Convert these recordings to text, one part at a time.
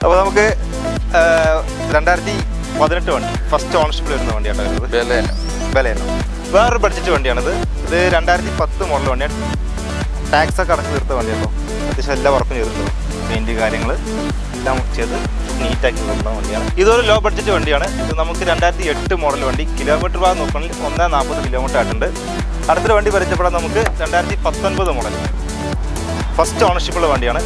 അപ്പോൾ നമുക്ക് 2018 വണ്ടി ഫസ്റ്റ് ഓണർഷിപ്പിൽ വരുന്ന വണ്ടിയാണ് വരുന്നത്. വിലയാണ് വേറൊരു ബഡ്ജറ്റ് വണ്ടിയാണിത്. ഇത് 2010 മോഡൽ വണ്ടിയാണ്. ടാക്സ് ഒക്കെ അടച്ചു തീർത്ത വണ്ടിയാണോ. അത്യാവശ്യം എല്ലാ വർക്കും ചെയ്തിട്ടുണ്ടോ. പെയിൻറ്റ് കാര്യങ്ങൾ എല്ലാം ചെയ്ത് നീറ്റാക്കി കൊണ്ടുവന്ന വണ്ടിയാണ്. ഇതൊരു ലോ ബഡ്ജറ്റ് വണ്ടിയാണ്. ഇത് നമുക്ക് 2008 മോഡൽ വണ്ടി. കിലോമീറ്റർ ഭാഗം നോക്കുകയാണെങ്കിൽ 140 കിലോമീറ്റർ ആയിട്ടുണ്ട്. അടുത്തൊരു വണ്ടി പരിചയപ്പെടാൻ നമുക്ക് 2019 മോഡൽ ഫസ്റ്റ് ഓണർഷിപ്പുള്ള വണ്ടിയാണ്.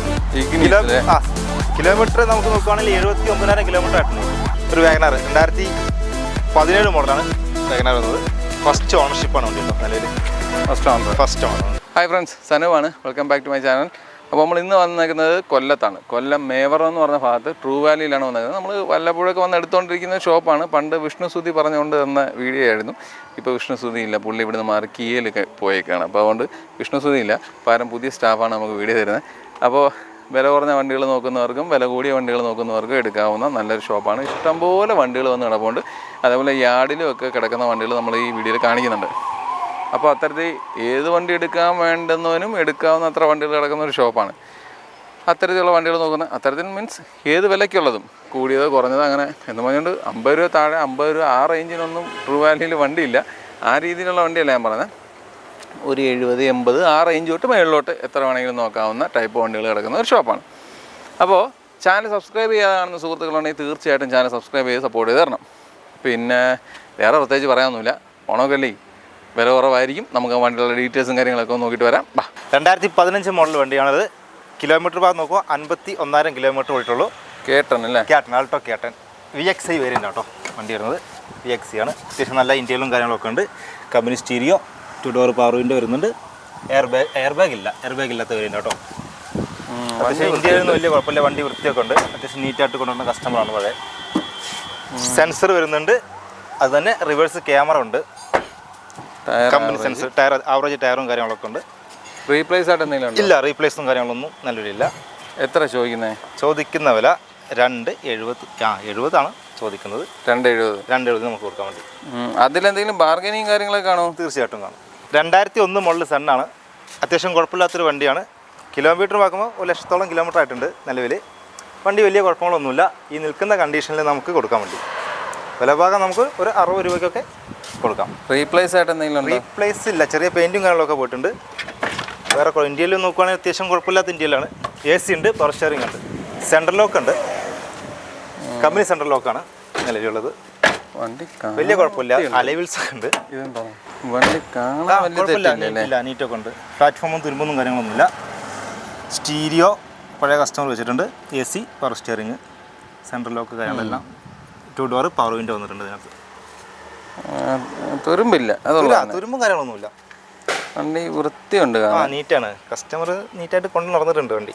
കിലോമീറ്റർ നമുക്ക് നോക്കുകയാണെങ്കിൽ 79,000 കിലോമീറ്റർ ആയിട്ടുണ്ട്. ഒരു വാഗണർ 2017 മോഡലാണ് വാഗണർ വന്നത്. ഫസ്റ്റ് ഓണർഷിപ്പാണ് വണ്ടി കേട്ടോ. നിലവിൽ ഫസ്റ്റ് ഓണർ. ഹായ് ഫ്രണ്ട്സ്, സനുവാണ്. Welcome back to my channel. അപ്പോൾ നമ്മൾ ഇന്ന് വന്നിരിക്കുന്നത് കൊല്ലത്താണ്. കൊല്ലം മേവറം എന്ന് പറഞ്ഞ ഭാഗത്ത് ട്രൂ വാലിയിലാണ് വന്നിരിക്കുന്നത്. നമ്മൾ വല്ലപ്പോഴൊക്കെ വന്ന് എടുത്തുകൊണ്ടിരിക്കുന്ന ഷോപ്പാണ്. പണ്ട് വിഷ്ണുസുതി പറഞ്ഞുകൊണ്ട് തന്ന വീഡിയോ ആയിരുന്നു. ഇപ്പോൾ വിഷ്ണുസുതി ഇല്ല, പുള്ളി ഇവിടുന്ന് മാറി കിയയിലൊക്കെ പോയേക്കാണ്. അപ്പോൾ അതുകൊണ്ട് വിഷ്ണുസുതി ഇല്ല, പകരം പുതിയ സ്റ്റാഫാണ് നമുക്ക് വീഡിയോ തരുന്നത്. അപ്പോൾ വില കുറഞ്ഞ വണ്ടികൾ നോക്കുന്നവർക്കും വില കൂടിയ വണ്ടികൾ നോക്കുന്നവർക്കും എടുക്കാവുന്ന നല്ലൊരു ഷോപ്പാണ്. ഇഷ്ടംപോലെ വണ്ടികൾ വന്ന് കിടപ്പുണ്ട്. അതേപോലെ യാർഡിലും ഒക്കെ കിടക്കുന്ന വണ്ടികൾ നമ്മൾ ഈ വീഡിയോയിൽ കാണിക്കുന്നുണ്ട്. അപ്പോൾ അത്തരത്തിൽ ഏത് വണ്ടി എടുക്കാൻ വേണ്ടുന്നവനും എടുക്കാവുന്ന അത്ര വണ്ടികൾ കിടക്കുന്ന ഒരു ഷോപ്പാണ്. അത്തരത്തിലുള്ള വണ്ടികൾ നോക്കുന്നത്, അത്തരത്തിൽ മീൻസ് ഏത് വിലയ്ക്കുള്ളതും, കൂടിയത് കുറഞ്ഞത് അങ്ങനെ എന്ന് പറഞ്ഞുകൊണ്ട് 50 രൂപ താഴെ 50 രൂപ ആ റേഞ്ചിനൊന്നും ട്രൂ വാലിയിൽ വണ്ടിയില്ല. ആ രീതിയിലുള്ള വണ്ടിയല്ല ഞാൻ പറഞ്ഞത്. ഒരു 70, 80 ആ റേഞ്ച് തൊട്ട് മേളിലോട്ട് എത്ര വേണമെങ്കിലും നോക്കാവുന്ന ടൈപ്പ് വണ്ടികൾ കിടക്കുന്ന ഒരു ഷോപ്പാണ്. അപ്പോൾ ചാനൽ സബ്സ്ക്രൈബ് ചെയ്യാതാണെന്ന് സുഹൃത്തുക്കളുണ്ടെങ്കിൽ തീർച്ചയായിട്ടും ചാനൽ സബ്സ്ക്രൈബ് ചെയ്ത് സപ്പോർട്ട് ചെയ്ത് തരണം. പിന്നെ വേറെ പ്രത്യേകിച്ച് പറയാനൊന്നുമില്ല. ഓണമൊക്കെ വില കുറവായിരിക്കും. നമുക്ക് വണ്ടികളുടെ ഡീറ്റെയിൽസും കാര്യങ്ങളൊക്കെ നോക്കിയിട്ട് വരാം. 2015 മോഡൽ വണ്ടിയാണത്. കിലോമീറ്റർ ഭാഗം നോക്കുക 51,000 കിലോമീറ്റർ ഓടിയിട്ടുള്ളൂ. കേട്ടൺ അല്ലേ? കേട്ടൺ, ആൾട്ടോ കേട്ടൺ VXI വേരിയൻ്റ് കേട്ടോ വണ്ടി വരുന്നത്. VXI ആണ്. അത്യാവശ്യം നല്ല ഇൻറ്റീരിയലും കാര്യങ്ങളൊക്കെ ഉണ്ട്. Company stereo, 2 door power window വരുന്നുണ്ട്. എയർ ബാഗ് ഇല്ലാത്ത വേരിയൻ്റ് കേട്ടോ. അത്യാവശ്യം ഇന്ത്യയിലൊന്നും വലിയ കുഴപ്പമില്ല. വണ്ടി വൃത്തിയൊക്കെ ഉണ്ട്. അത്യാവശ്യം നീറ്റായിട്ട് കൊണ്ടുവന്ന കസ്റ്റമറാണ്. പഴയ സെൻസർ വരുന്നുണ്ട്. അത് തന്നെ റിവേഴ്സ് ക്യാമറ ഉണ്ട്. കമ്പനി സെൻസർ, ടയർ ആവറേജ് ടയറും കാര്യങ്ങളൊക്കെ ഉണ്ട്. റീപ്ലേസ് ആയിട്ട് എന്തെങ്കിലും ഇല്ല, റീപ്ലേസും കാര്യങ്ങളൊന്നും നിലവിലില്ല. എത്ര ചോദിക്കുന്നത്? ചോദിക്കുന്ന വില 270 ആണ് ചോദിക്കുന്നത്. 270 നമുക്ക് കൊടുക്കാൻ വേണ്ടി. അതിലെന്തെങ്കിലും ബാർഗനിങ് കാര്യങ്ങളൊക്കെ കാണോ? തീർച്ചയായിട്ടും കാണും. 2001 മോഡൽ സണ്ണാണ്. അത്യാവശ്യം കുഴപ്പമില്ലാത്തൊരു വണ്ടിയാണ്. കിലോമീറ്റർ നോക്കുമ്പോൾ 1,00,000 കിലോമീറ്റർ ആയിട്ടുണ്ട് നിലവിൽ. വണ്ടി വലിയ കുഴപ്പങ്ങളൊന്നുമില്ല. ഈ നിൽക്കുന്ന കണ്ടീഷനിൽ നമുക്ക് കൊടുക്കാൻ വേണ്ടി. വിലഭാഗം നമുക്ക് ഒരു 60 രൂപയ്ക്കൊക്കെ കൊടുക്കാം. റീപ്ലേസ് ആയിട്ട് എന്തെങ്കിലും? റീപ്ലേസ് ഇല്ല, ചെറിയ പെയിൻറ്റും കാര്യങ്ങളൊക്കെ പോയിട്ടുണ്ട്. വേറെ ഇന്ത്യയിൽ നോക്കുകയാണെങ്കിൽ അത്യാവശ്യം കുഴപ്പമില്ലാത്ത ഇന്ത്യയിലാണ്. AC ഉണ്ട്, പവർ സ്റ്റിയറിംഗ് ഉണ്ട്, സെൻട്രൽ ലോക്ക് ഉണ്ട്. കമ്പനി സെൻട്രൽ ലോക്കാണ് നിലവിലുള്ളത്. വണ്ടി വലിയ കുഴപ്പമില്ല. അലൈവിൽസ് ഉണ്ട്. വണ്ടി കുഴപ്പമില്ല, നീറ്റൊക്കെ ഉണ്ട്. പ്ലാറ്റ്ഫോമും തുരുമ്പൊന്നും കാര്യങ്ങളൊന്നുമില്ല. സ്റ്റീരിയോ പഴയ കസ്റ്റമർ വെച്ചിട്ടുണ്ട്. AC, power steering, central lock കാര്യങ്ങളെല്ലാം. 2 ഡോർ പവർ വിൻഡോ വന്നിട്ടുണ്ട് ഇതിനകത്ത്. തുരുമ്പില്ല, തുരുമ്പും കാര്യങ്ങളൊന്നുമില്ല. വണ്ടി വൃത്തിയുണ്ട്, നീറ്റാണ്. കസ്റ്റമർ നീറ്റായിട്ട് കൊണ്ട് നടന്നിട്ടുണ്ട് വണ്ടി.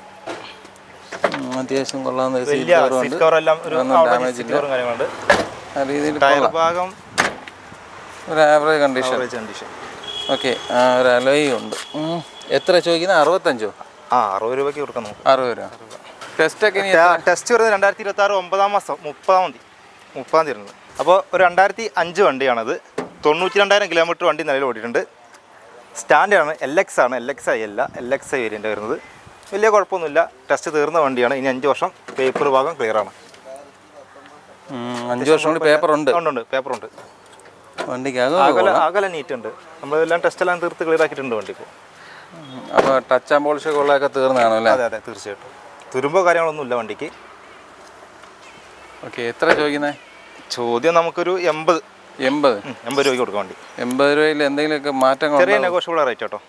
അത്യാവശ്യം കൊള്ളാവുന്ന ടയർ ഭാഗം ഒരു ആവറേജ് കണ്ടീഷൻ. ഓക്കെ, ഒരു അലോയി ഉണ്ട്. എത്ര ചോദിക്കുന്നത്? 65? 60 രൂപയ്ക്ക് കൊടുക്കണം. 60 രൂപ. ടെസ്റ്റൊക്കെ ടെസ്റ്റ് വരുന്നത് 2026 9 മാസം 30 തീയതി ഇരുന്നത്. അപ്പോൾ ഒരു 2005 വണ്ടിയാണത്. 92,000 കിലോമീറ്റർ വണ്ടി നിലവിൽ ഓടിയിട്ടുണ്ട്. സ്റ്റാൻഡാണ്. LX ആണ്. LXI അല്ല, LXI വേരിയൻ്റ് വരുന്നത്. വലിയ കുഴപ്പമൊന്നുമില്ല. ടെസ്റ്റ് തീർന്ന വണ്ടിയാണ്. ഇനി 5 വർഷം പേപ്പർ ഭാഗം ക്ലിയറാണ്. 5 വർഷം കൊണ്ട് പേപ്പർ ഉണ്ട്? ഉണ്ട്, പേപ്പറുണ്ട്. വണ്ടിക്ക് അകലെ നീറ്റ് ഉണ്ട്. നമ്മളെല്ലാം ടെസ്റ്റെല്ലാം തീർത്ത് ക്ലിയർ ആക്കിയിട്ടുണ്ട് വണ്ടി ഇപ്പോൾ. അപ്പോൾ ടച്ച് ആൻഡ് പോളിഷ് ഒക്കെ ഉള്ളതൊക്കെ തീർന്നതാണോ അല്ലേ? അതെ, തീർച്ചയായിട്ടും. തുരുമ്പോ കാര്യങ്ങളൊന്നുമില്ല വണ്ടിക്ക്. ഓക്കെ, എത്ര ചോദിക്കുന്നത്? ചോദ്യം നമുക്കൊരു 80 രൂപയ്ക്ക് കൊടുക്കാൻ വേണ്ടി. 80 രൂപയിൽ എന്തെങ്കിലുമൊക്കെ മാറ്റങ്ങൾ? ചെറിയ നെഗോഷ്യബിൾ റേറ്റ് കേട്ടോ.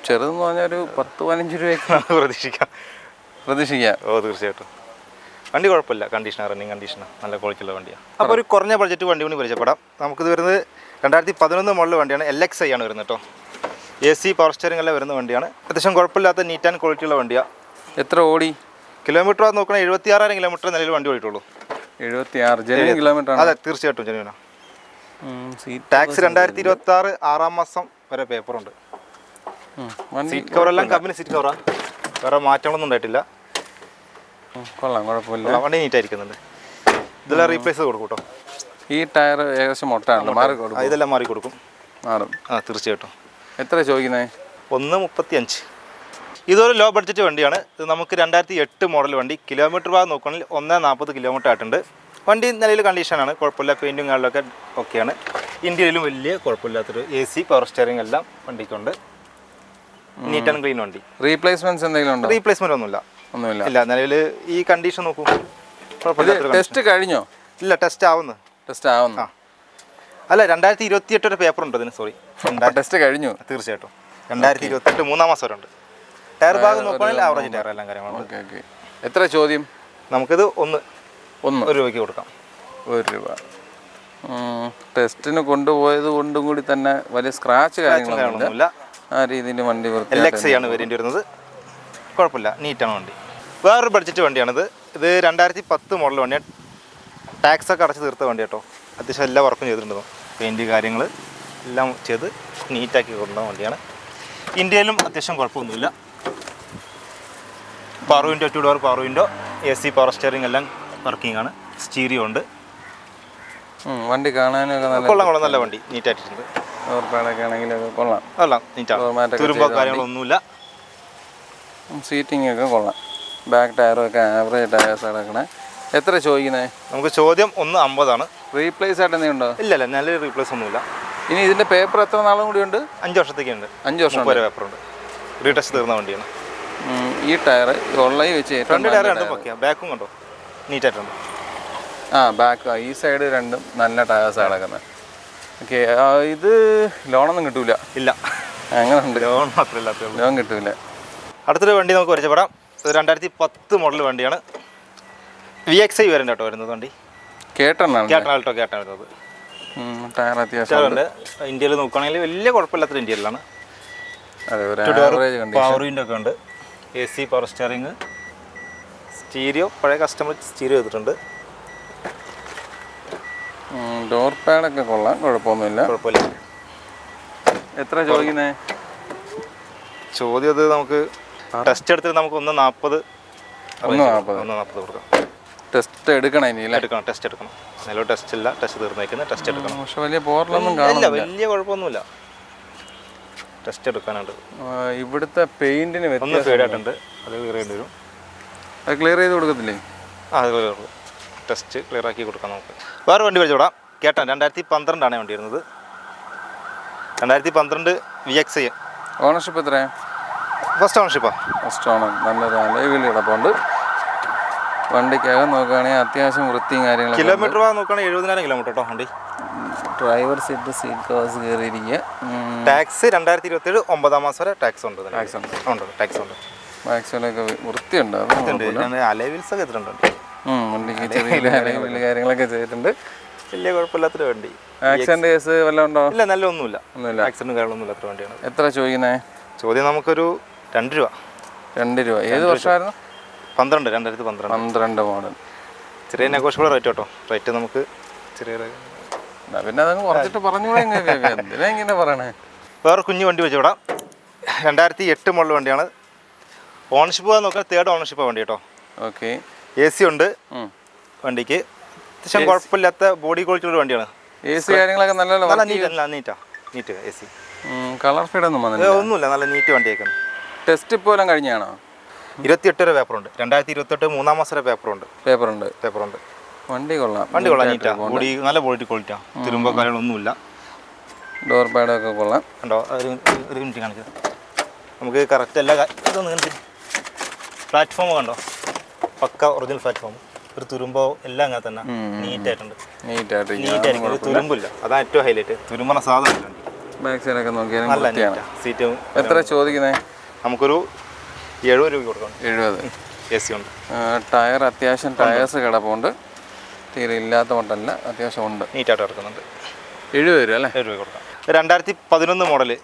ചെറുതെന്ന് പറഞ്ഞാൽ ഒരു 10-15 രൂപയ്ക്ക് പ്രതീക്ഷിക്കാം. ഓ, തീർച്ചയായിട്ടും. വണ്ടി കുഴപ്പമില്ല. റണ്ണിങ് കണ്ടീഷനാണ്. നല്ല ക്വാളിറ്റിയുള്ള വണ്ടിയാണ്. അപ്പോൾ ഒരു കുറഞ്ഞ ബഡ്ജറ്റ് വണ്ടി കൂടി പരിചയപ്പെടാം. നമുക്കിത് വരുന്നത് 2011 മോഡൽ വണ്ടിയാണ്. LXI ആണ് വരുന്നത് കേട്ടോ. AC, പവർ സ്റ്റിയറിംഗ് എല്ലാം വരുന്ന വണ്ടിയാണ്. അത്യാവശ്യം കുഴപ്പമില്ലാത്ത നീറ്റ് ആൻഡ് ക്വാളിറ്റിയുള്ള വണ്ടിയാണ്. എത്ര ഓടി? കിലോമീറ്റർ നോക്കണേ 76,000 കിലോമീറ്റർ നിലവിൽ വണ്ടി ഓടിയിട്ടുള്ളൂ. 76 ജെന്യൂൻ കിലോമീറ്റർ? അതെ, തീർച്ചയായിട്ടും ജെന്യൂനാണ്. ടാക്സ് 2026 6 മാസം വരെ പേപ്പറുണ്ട്. സീറ്റ് കവറെല്ലാം കമ്പനി സീറ്റ് കവറാണ്. വേറെ മാറ്റങ്ങളൊന്നും ഉണ്ടായിട്ടില്ല. കൊള്ളാം, കുഴപ്പമില്ല. വണ്ടി നീറ്റായിരിക്കുന്നുണ്ട്. ഇതെല്ലാം റീപ്ലേസ് കൊടുക്കും കേട്ടോ. ഈ ടയർ ഏകദേശം മൊട്ടാണല്ലോ, മാറി കൊടുക്കും? ഇതെല്ലാം മാറി കൊടുക്കും. മാറും? തീർച്ചയായിട്ടും. എത്ര ചോദിക്കുന്നത്? 135. ഇതൊരു ലോ ബഡ്ജറ്റ് വണ്ടിയാണ്. ഇത് നമുക്ക് 2008 മോഡൽ വണ്ടി. കിലോമീറ്റർ ഭാഗം നോക്കുകയാണെങ്കിൽ 140 കിലോമീറ്റർ ആയിട്ടുണ്ട്. വണ്ടി നിലയിൽ കണ്ടീഷനാണ്, കുഴപ്പമില്ല. പെയിൻറ്റും കാര്യങ്ങളൊക്കെ ഓക്കെയാണ്. ഇന്ത്യയിലും വലിയ കുഴപ്പമില്ലാത്തൊരു AC പവർ സ്റ്റിയറിംഗ് എല്ലാം വണ്ടിക്കുണ്ട്. നീറ്റ് ആൻഡ് ക്ലീൻ വണ്ടി. റീപ്ലേസ്മെന്റ്സ് എന്തെങ്കിലും ഉണ്ടോ? റീപ്ലേസ്മെന്റ് ഒന്നുമില്ല. ഇല്ല, നിലവിൽ ഈ കണ്ടീഷൻ നോക്കൂ. ടെസ്റ്റ് കഴിഞ്ഞോ? ഇല്ല, ടെസ്റ്റ് ആവുന്നു. അല്ല, 2028 ഒരു പേപ്പർ ഉണ്ട് അതിന്. സോറി, ടെസ്റ്റ് കഴിഞ്ഞു. തീർച്ചയായിട്ടും 2028 3-ാം മാസം വരെ ഉണ്ട്. ടയർ ഭാഗം നോക്കുകയാണെങ്കിൽ ആവറേജ് ടയർ എല്ലാം കാര്യമാണ്. എത്ര ചോദ്യം? നമുക്കിത് 1 രൂപയ്ക്ക് കൊടുക്കാം. 1 രൂപ. ടെസ്റ്റിന് കൊണ്ടുപോയത് കൊണ്ടും കൂടി തന്നെ വലിയ സ്ക്രാച്ച് കാര്യങ്ങളൊന്നുമില്ല. ആ രീതിയിൽ വണ്ടി LXi ആണ് വേരിയൻ്റ് വരുന്നത്. കുഴപ്പമില്ല, നീറ്റാണ് വണ്ടി. വേറൊരു ബഡ്ജറ്റ് വണ്ടിയാണിത്. ഇത് 2010 മോഡൽ വണ്ടിയാണ്. ടാക്സ് ഒക്കെ അടച്ച് തീർത്ത വണ്ടി കേട്ടോ. അത്യാവശ്യം എല്ലാ വർക്കും ചെയ്തിട്ടുണ്ടോ. പെയിൻറ്റ് കാര്യങ്ങൾ എല്ലാം ചെയ്ത് നീറ്റാക്കി കൊണ്ടുവന്ന വണ്ടിയാണ്. ഇന്ത്യയിലും അത്യാവശ്യം കുഴപ്പമൊന്നുമില്ല. Power window, 2 door power window, AC power steering എല്ലാം വർക്കിംഗ് ആണ്. സ്റ്റീരിയോ ഉണ്ട്. വണ്ടി കാണാനൊക്കെ കൊള്ളാം, നല്ല വണ്ടി. നീറ്റായിട്ടുണ്ട്. കൊള്ളാം, തുരുമ്പോ കാര്യങ്ങളൊന്നുമില്ല. സീറ്റിംഗ് ഒക്കെ കൊള്ളാം. ബാക്ക് ടയറും ഒക്കെ ആവറേജ് ടയേഴ്സ് കിടക്കണേ. എത്ര ചോദിക്കുന്നത്? നമുക്ക് ചോദ്യം 150 ആണ്. റീപ്ലേസ് ആയിട്ട് എന്തെങ്കിലും ഉണ്ടോ? ഇല്ല, നല്ല റീപ്ലേസ് ഒന്നുമില്ല. ഇനി ഇതിന്റെ പേപ്പർ എത്ര നാളും കൂടി ഉണ്ട്? 5 വർഷത്തേക്കുണ്ട്. 5 വർഷം വരെ പേപ്പറുണ്ട്. റീടെസ്റ്റ് തീർന്ന വണ്ടിയാണ്. ഈ ടയർ ഉള്ളി വെച്ച് ഫ്രണ്ട് ടയർ രണ്ടും ഓക്കെയാണ്. ബാക്കും കണ്ടോ, നീറ്റായിട്ടുണ്ട്. ബാക്ക് ഈ സൈഡ് രണ്ടും നല്ല ടയേഴ്സ് കിടക്കുന്നത്. ഓക്കെ, ഇത് ലോണൊന്നും കിട്ടൂല? ഇല്ല, അങ്ങനെ ഉണ്ട്. ലോൺ മാത്രമല്ല, ലോൺ കിട്ടൂല. അടുത്തൊരു വണ്ടി നമുക്ക് പരിചയപ്പെടാം. 2010 മോഡൽ വണ്ടിയാണ്. VXi വേരിയൻ്റ് കേട്ടോ വരുന്നത് വണ്ടി. കേട്ടാണ് വരുന്നത്. ടയർ അത്യാവശ്യം ഇന്ത്യയിൽ നോക്കുകയാണെങ്കിൽ വലിയ കുഴപ്പമില്ലാത്ത ഇന്ത്യയിലാണ്. പവർ വിൻഡോ ഒക്കെ ഉണ്ട്. AC പവർ സ്റ്റിയറിംഗ്, സ്റ്റീരിയോ പഴയ കസ്റ്റമർ സ്റ്റീരിയോ ചെയ്തിട്ടുണ്ട്. ഡോർ പാഡൊക്കെ കൊള്ളാം, കുഴപ്പമില്ല. എത്ര ചോദിക്കുന്നേ? ചോദ്യം അത് നമുക്ക് ടെസ്റ്റ് എടുത്തിട്ട് നമുക്ക് 140 കൊടുക്കാം. ടെസ്റ്റ് എടുക്കണം ഇനി? എടുക്കണം, ടെസ്റ്റ് എടുക്കണം. നിലവിൽ ടെസ്റ്റ് ഇല്ല, ടെസ്റ്റ് തീർന്നേക്കുന്നത്. ടെസ്റ്റ് എടുക്കണം. പക്ഷെ വലിയ പോറലൊന്നും കാണില്ല, വലിയ കുഴപ്പമൊന്നുമില്ല. ടെസ്റ്റ് എടുക്കാനുണ്ട്. ഇവിടുത്തെ പെയിന്റിന് ഒന്ന് ഫേഡായിട്ടുണ്ട്, അത് ക്ലിയർ ചെയ്യേണ്ടി വരും. അത് ക്ലിയർ ചെയ്ത് കൊടുക്കത്തില്ലേ? അത് ക്ലിയർ ചെയ്തു. ടെസ്റ്റ് ക്ലിയർ ആക്കി കൊടുക്കാം നമുക്ക്. വേറെ വണ്ടി പരിചയപ്പെടാം. കേട്ടാ 2012 ആണ് വണ്ടി വരുന്നത്. 2012 VXi. ഓണർഷിപ്പ് എത്രയാണ്? ഫസ്റ്റ് ഓണർഷിപ്പാണ്. First owner. നല്ലൊരു അലവിൽ കിടപ്പുണ്ട്. വണ്ടിക്കകം നോക്കുകയാണെങ്കിൽ അത്യാവശ്യം വൃത്തിയും കാര്യങ്ങളും. കിലോമീറ്റർ നോക്കുകയാണെങ്കിൽ 70,000 കിലോമീറ്റർ കേട്ടോ വണ്ടി. ഡ്രൈവർ സീറ്റ് കവേഴ്സ് കയറിയിരിക്കുക. ടാക്സ് 2027 9-ാം മാസം വരെ ടാക്സ് ഉണ്ട്. ടാക്സ് ഉണ്ട്. മാക്സിമൊക്കെ വൃത്തിയുണ്ട്. അലവിൽസ് ഒക്കെ എത്തിയിട്ടുണ്ട്. വണ്ടിക്ക് ചെറിയ അലവിൽ കാര്യങ്ങളൊക്കെ ചെയ്തിട്ടുണ്ട്. വലിയ കുഴപ്പമില്ലാത്തൊരു വണ്ടി. ആക്സിഡന്റ് കേസ് വല്ലതും ഉണ്ടോ? ഇല്ല, നല്ല ഒന്നുമില്ല. ആക്സിഡന്റ് കാര്യങ്ങളൊന്നും ഇല്ലാത്ത വണ്ടിയാണ്. എത്ര ചോദിക്കുന്നത്? ചോദ്യം നമുക്കൊരു 2 രൂപ. 2 രൂപ. ഏത് വർഷമായിരുന്നു? 2012 മോഡൽ. ചെറിയ നെഗോഷ്യബിൾ റേറ്റ് കേട്ടോ. റേറ്റ് നമുക്ക് ചെറിയ പിന്നെ അതങ്ങ് കുറച്ചിട്ട് പറഞ്ഞൂടെ? എന്തിനാ ഇങ്ങനെ പറയണേ? വേറെ കുഞ്ഞു വണ്ടി വെച്ചുവിടാം. 2008 മോഡൽ വണ്ടിയാണ്. ഓണർഷിപ്പ് നോക്കാൻ 3rd ഓണർഷിപ്പാണ് വണ്ടി കേട്ടോ. ഓക്കെ. AC ഉണ്ട് വണ്ടിക്ക്. അത്യാവശ്യം കുഴപ്പമില്ലാത്ത ബോഡി ക്വാളിറ്റി ഉള്ള വണ്ടിയാണ്. AC കാര്യങ്ങളൊക്കെ നല്ല നീറ്റ് AC. കളർ ഫീഡ് ഒന്നുമില്ല, നല്ല നീറ്റ് വണ്ടിയൊക്കെ. ടെസ്റ്റ് ഇപ്പോൾ കഴിഞ്ഞാണോ? 28 വരെ പേപ്പറുണ്ട്. 2028 3-ാം മാസം വരെ പേപ്പറുണ്ട്. വണ്ടി കൊള്ളാം, നീറ്റാ. ബോഡി നല്ല ബോഡി ക്വാളിറ്റിയാണ്. തിരുമ്പോ കാര്യങ്ങളൊന്നുമില്ല. ഡോർ പാഡൊക്കെ കൊള്ളാം. കണ്ടോ, ഒരു മിനിറ്റ് കാണിക്കാം. നമുക്ക് കറക്റ്റ് എല്ലാ ഇതൊന്നും കാണിച്ചു. പ്ലാറ്റ്ഫോം കണ്ടോ, പക്ക ഒറിജിനൽ പ്ലാറ്റ്ഫോം. ഒരു തുരുമ്പോ എല്ലാം അങ്ങനെ തന്നെ നീറ്റായിട്ട് തുരുമ്പില്ല. അതാണ് ഏറ്റവും ഹൈലൈറ്റ്. തുരുമ്പണ സാധനം. ബാക്ക് സൈഡൊക്കെ നോക്കിയാൽ നല്ല സീറ്റും. എത്ര ചോദിക്കുന്നത്? നമുക്കൊരു 70 രൂപ കൊടുക്കാം. 70. AC ഉണ്ട്. ടയർ അത്യാവശ്യം ടയേഴ്സ് കിടപ്പുണ്ട്. തീരെ ഇല്ലാത്ത കൊണ്ടല്ല, അത്യാവശ്യം ഉണ്ട്. നീറ്റായിട്ട് കിടക്കുന്നുണ്ട്. 70 രൂപ അല്ലേ? 70 രൂപ കൊടുക്കാം. 2011 മോഡല്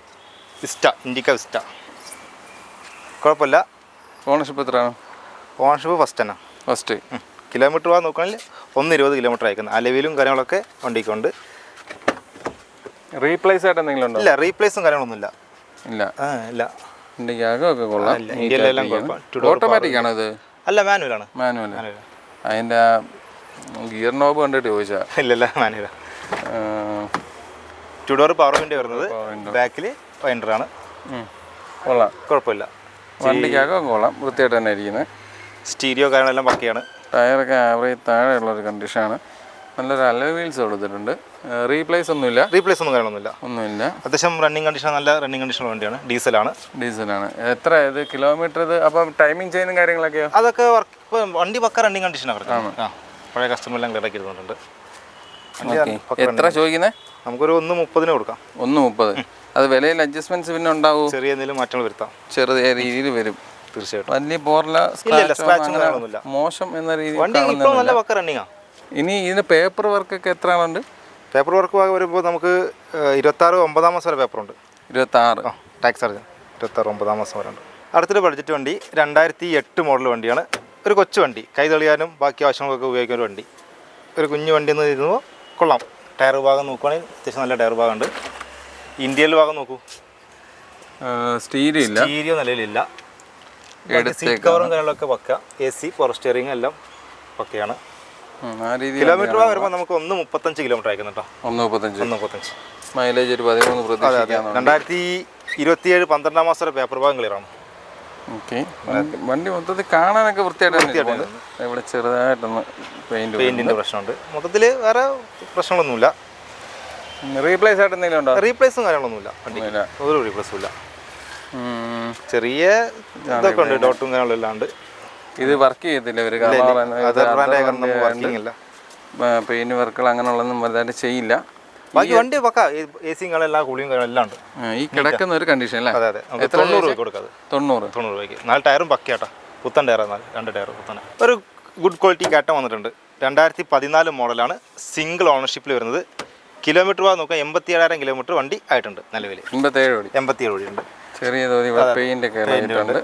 ഇൻഡിക്ക വിസ്റ്റ. കുഴപ്പമില്ല. ഓണർഷിപ്പ് എത്രയാണ്? Ownership first. കിലോമീറ്റർ നോക്കുകയാണെങ്കിൽ 120 കിലോമീറ്റർ അയക്കുന്നത്. അലവിലും കാര്യങ്ങളൊക്കെ വണ്ടിക്കുണ്ട്. റീപ്ലേസ് ആയിട്ട് എന്തെങ്കിലും ഉണ്ടോ? ഇല്ല, റീപ്ലേസും കാര്യങ്ങളൊന്നുമില്ല. ഇല്ല. ഇന്ത്യക്കൊക്കെ കൊള്ളാം. ഓട്ടോമാറ്റിക് ആണോ ഇത്? അല്ല, മാനുവലാണ്. അതിൻ്റെ ഗിയർ നോബ് കണ്ടിട്ട് ചോദിച്ചാ? ഇല്ലല്ല, മാനുവല. 2 ഡോർ പവർ വിൻഡോ വരുന്നത്. ബാക്കിൽ വൈൻഡറാണ്. കൊള്ളാം, കുഴപ്പമില്ല. വണ്ടിക്കകം കൊള്ളാം, വൃത്തിയായിട്ട് തന്നെ ഇരിക്കുന്നത്. സ്റ്റീരിയോ കാര്യങ്ങളെല്ലാം പക്കയാണ്. ടയറൊക്കെ ആവറേജ് താഴെയുള്ളൊരു കണ്ടീഷനാണ്. നല്ലൊരു അലോയ് വീൽസ് കൊടുത്തിട്ടുണ്ട്. റീപ്ലേസ് ഒന്നുമില്ല, റീപ്ലേസ് ഒന്നും കാര്യമൊന്നുമില്ല. അത്യാവശ്യം റണ്ണിങ് കണ്ടീഷൻ, നല്ല റണ്ണിങ് കണ്ടീഷനുള്ള വണ്ടിയാണ്. ഡീസലാണ്. എത്ര ഇത് കിലോമീറ്റർ? ഇത് അപ്പം ടൈമിംഗ് ചെയ്യുന്ന കാര്യങ്ങളൊക്കെയോ? അതൊക്കെ വണ്ടി പക്ക റണ്ണിങ് കണ്ടീഷനാണ് കിടക്കുന്നത്. പഴയ കസ്റ്റമറെല്ലാം ക്ലിയറാക്കി ഇരുന്നുണ്ട്. എത്ര ചോദിക്കുന്നത്? നമുക്കൊരു 1.30 കൊടുക്കാം. 1.30. അത് വിലയിൽ അഡ്ജസ്റ്റ്മെന്റ്സ് പിന്നെ ഉണ്ടാവും, ചെറിയ എന്തെങ്കിലും മാറ്റങ്ങൾ വരുത്താം, ചെറിയ രീതിയിൽ വരും. തീർച്ചയായിട്ടും. വലിയ പോറില്ല, മോശം എന്ന രീതിയിൽ. ഇനി ഇതിന് പേപ്പർ വർക്കൊക്കെ എത്ര ഉണ്ട്? പേപ്പർ വർക്ക് വരുമ്പോൾ നമുക്ക് 26 9 മാസം വരെ പേപ്പറുണ്ട്. 26 ടാക്സ് ചാർജ് 26 9 മാസം വരെ ഉണ്ട്. അടുത്തൊരു ബഡ്ജറ്റ് വണ്ടി 2008 മോഡൽ വണ്ടിയാണ്. ഒരു കൊച്ചു വണ്ടി, കൈ തെളിയാനും ബാക്കി ആവശ്യങ്ങൾക്കൊക്കെ ഉപയോഗിക്കുന്ന ഒരു വണ്ടി. ഒരു കുഞ്ഞു വണ്ടി എന്ന് ഇരുന്നു കൊള്ളാം. ടയർ ഭാഗം നോക്കുവാണെങ്കിൽ അത്യാവശ്യം നല്ല ടയർ ഭാഗമുണ്ട്. ഇന്ത്യയിൽ ഭാഗം നോക്കൂ, സ്റ്റീരിയോ നിലവിലില്ല. സീറ്റ് കവറും കാര്യങ്ങളൊക്കെ പക്ക. AC പവർ സ്റ്റിയറിംഗ് എല്ലാം പക്കയാണ്. കിലോമീറ്റർ വരുമ്പോൾ നമുക്ക് 1.35 കിലോമീറ്റർ അയക്കുന്നുണ്ടോ. 1.35 മൈലേജ് ഒരു 13 പ്രതീക്ഷിക്കാം. 2027 12 മാസം വരെ പേപ്പർ ഭാഗം ക്ലിയറാണ്. ഓക്കെ. വണ്ടി മൊത്തത്തിൽ കാണാനൊക്കെ വൃത്തിയായിട്ടാണ്. ഇവിടെ ചെറുതായിട്ടൊന്ന് പെയിന്റിന്റെ പ്രശ്നമുണ്ട്. മൊത്തത്തിൽ വേറെ പ്രശ്നങ്ങളൊന്നുമില്ല. റീപ്ലേസ് ആയിട്ട് എന്തെങ്കിലും ഉണ്ടോ? റീപ്ലേസും കാര്യങ്ങളൊന്നുമില്ല, ഒരു റീപ്ലേസും ഇല്ല. ചെറിയ ഇതൊക്കെ ഉണ്ട്, ഡോട്ടും കാര്യങ്ങളും എല്ലാം ഉണ്ട്. ഇത് വർക്ക് ചെയ്യത്തില്ല ഒരു പെയിന്റ് വർക്കുകൾ അങ്ങനെയുള്ളതൊന്നും വലുതായിട്ട് ചെയ്യില്ല. ബാക്കി വണ്ടി പക്ക AC എല്ലാ കൂളിയും എല്ലാം ഉണ്ട്. ഈ കിടക്കുന്ന ഒരു കണ്ടീഷൻ അല്ലേ? അതെ അതെ. 90 രൂപ കൊടുക്കാതെ. 90 രൂപയ്ക്ക് 4 ടയറും പക്കയാട്ടാ. പുത്തൻ ടയർ, 2 ടയർ പുത്തൻ. ഒരു ഗുഡ് ക്വാളിറ്റി കാറ്റം വന്നിട്ടുണ്ട്. 2014 മോഡലാണ്. സിംഗിൾ ഓണർഷിപ്പിൽ വരുന്നത്. കിലോമീറ്റർ ഭാഗം നോക്കാം 87,000 കിലോമീറ്റർ വണ്ടി ആയിട്ടുണ്ട് നിലവിൽ. 87 ഓടി ഉണ്ട്. ചെറിയ തോതിൽ പെയിന്റ് ഒക്കെ ഉണ്ട്.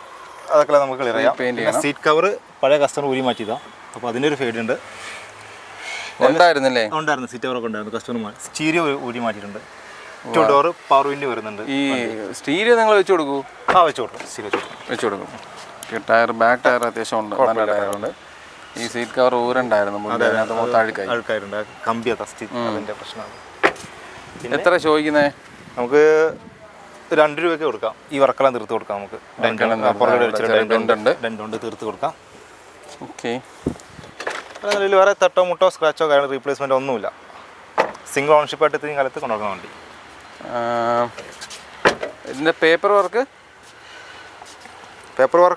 അതൊക്കെ നമുക്ക് ക്ലിയർ ചെയ്യാം. സീറ്റ് കവർ പഴയ കസ്റ്റമർ ഊരി മാറ്റിയതാണ്, അപ്പോൾ അതിനൊരു ഫെയ്ഡ് ഉണ്ട്. ഉണ്ടായിരുന്നില്ലേ? ഉണ്ടായിരുന്നു, സീറ്റ് കവറൊക്കെ ഉണ്ടായിരുന്നു. കസ്റ്റമർ സ്റ്റീരിയോ ഊരി മാറ്റിയിട്ടുണ്ട്. 2 ഡോർ പവർ വിൻഡ് വരുന്നുണ്ട്. ഈ സ്റ്റീരിയോ നിങ്ങൾ വെച്ച് കൊടുക്കൂ? വെച്ച് കൊടുക്കും. സ്റ്റീരിയോ വെച്ച് കൊടുക്കും. ടയർ ബാക്ക് ടയർ അത്യാവശ്യം ഉണ്ട്, നല്ല ടയറുണ്ട്. ഈ സീറ്റ് കവർ ഊരണ്ടായിരുന്നു, അഴുക്കായിട്ടുണ്ട്. കമ്പി അതിൻ്റെ പ്രശ്നമാണ്. എത്ര ചോദിക്കുന്നേ? നമുക്ക് 2 രൂപയ്ക്ക് കൊടുക്കാം. ഈ വർക്കെല്ലാം തീർത്ത് കൊടുക്കാം. നമുക്ക് ഡെൻറ്റുണ്ട്, തീർത്ത് കൊടുക്കാം. ഓക്കെ. അതിൽ വേറെ തട്ടോ മുട്ടോ സ്ക്രാച്ചോ കാര്യങ്ങൾ റീപ്ലേസ്മെൻറ്റ് ഒന്നുമില്ല. സിംഗിൾ ഓണർഷിപ്പ് ആയിട്ട് ഇത്രയും കാലത്ത് കൊണ്ടുവന്ന വണ്ടി. ഇതിൻ്റെ പേപ്പർ വർക്ക്